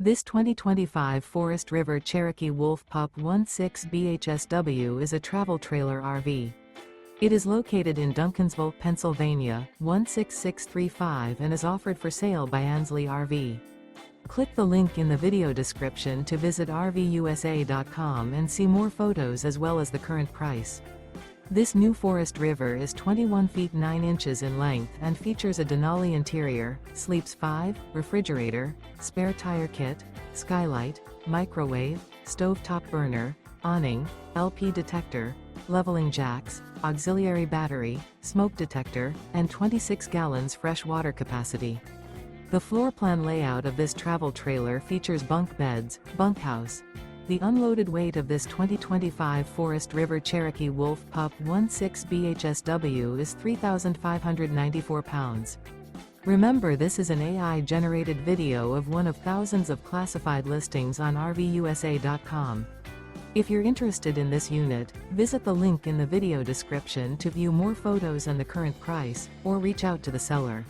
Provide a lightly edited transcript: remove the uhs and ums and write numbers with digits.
This 2025 Forest River Cherokee Wolf Pup 16 BHSW is a travel trailer RV. It is located in Duncansville, Pennsylvania, 16635 and is offered for sale by Ansley RV. Click the link in the video description to visit RVUSA.com and see more photos as well as the current price. This new Forest River is 21 feet 9 inches in length and features a Denali interior, sleeps 5, refrigerator, spare tire kit, skylight, microwave, stovetop burner, awning, LP detector, leveling jacks, auxiliary battery, smoke detector, and 26 gallons fresh water capacity. The floor plan layout of this travel trailer features bunk beds, bunkhouse. The unloaded weight of this 2025 Forest River Cherokee Wolf Pup 16 BHSW is 3,594 pounds. Remember, this is an AI-generated video of one of thousands of classified listings on RVUSA.com. If you're interested in this unit, visit the link in the video description to view more photos and the current price, or reach out to the seller.